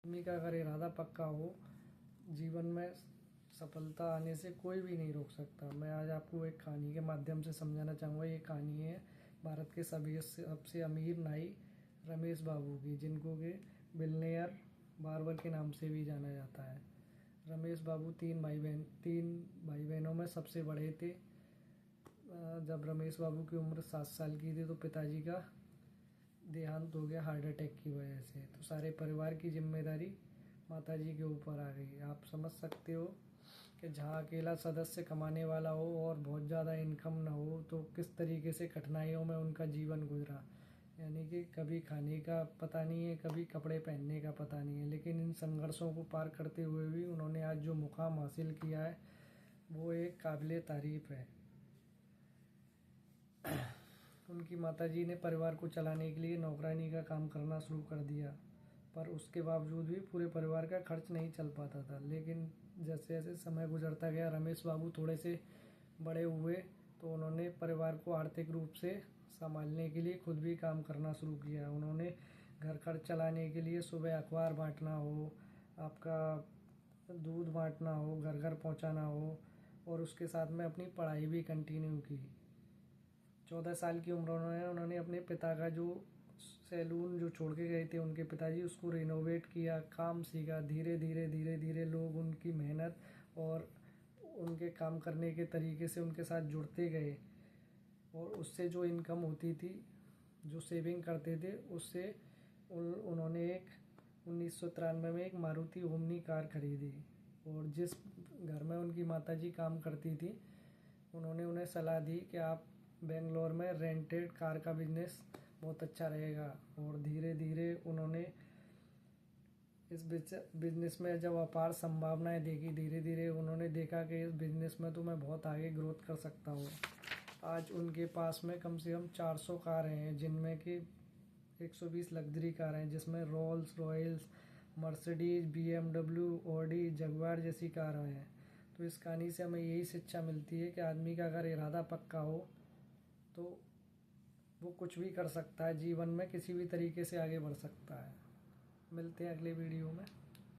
आदमी का अगर इरादा पक्का हो, जीवन में सफलता आने से कोई भी नहीं रोक सकता। मैं आज आपको एक कहानी के माध्यम से समझाना चाहूँगा। ये कहानी है भारत के सबसे अमीर नाई रमेश बाबू की, जिनको कि बिलियनेयर बार्बर के नाम से भी जाना जाता है। रमेश बाबू तीन भाई बहनों में सबसे बड़े थे। जब रमेश बाबू की उम्र 7 साल की थी तो पिताजी का देहांत हो गया हार्ट अटैक की वजह से। तो सारे परिवार की जिम्मेदारी माताजी के ऊपर आ गई। आप समझ सकते हो कि जहाँ अकेला सदस्य कमाने वाला हो और बहुत ज़्यादा इनकम ना हो तो किस तरीके से कठिनाइयों में उनका जीवन गुजरा। यानी कि कभी खाने का पता नहीं है, कभी कपड़े पहनने का पता नहीं है, लेकिन इन संघर्षों को पार करते हुए भी उन्होंने आज जो मुकाम हासिल किया है वो एक काबिले तारीफ़ है। उनकी माताजी ने परिवार को चलाने के लिए नौकरानी का काम करना शुरू कर दिया, पर उसके बावजूद भी पूरे परिवार का खर्च नहीं चल पाता था। लेकिन जैसे जैसे समय गुजरता गया, रमेश बाबू थोड़े से बड़े हुए तो उन्होंने परिवार को आर्थिक रूप से संभालने के लिए खुद भी काम करना शुरू किया। उन्होंने घर खर्च चलाने के लिए सुबह अखबार बांटना हो, आपका दूध बांटना हो, घर घर पहुंचाना हो, और उसके साथ में अपनी पढ़ाई भी कंटिन्यू की। 14 साल की उम्र में उन्होंने अपने पिता का जो सैलून जो छोड़ के गए थे उनके पिताजी, उसको रिनोवेट किया, काम सीखा। धीरे धीरे लोग उनकी मेहनत और उनके काम करने के तरीके से उनके साथ जुड़ते गए, और उससे जो इनकम होती थी, जो सेविंग करते थे, उससे उन्होंने 1993 में एक मारुति ओमनी कार खरीदी। और जिस घर में उनकी माताजी काम करती थी उन्होंने उन्हें सलाह दी कि आप बेंगलोर में रेंटेड कार का बिजनेस बहुत अच्छा रहेगा। और धीरे धीरे उन्होंने इस बिजनेस में जब अपार संभावनाएं देखी, धीरे धीरे उन्होंने देखा कि इस बिजनेस में तो मैं बहुत आगे ग्रोथ कर सकता हूँ। आज उनके पास में कम से कम 400 कारें हैं, जिनमें कि 120 लग्जरी कारें हैं, जिसमें Rolls Royce, Mercedes, BMW, Audi, Jaguar जैसी कारें हैं। तो इस कहानी से हमें यही शिक्षा मिलती है कि आदमी का अगर इरादा पक्का हो तो वो कुछ भी कर सकता है, जीवन में किसी भी तरीके से आगे बढ़ सकता है। मिलते हैं अगले वीडियो में।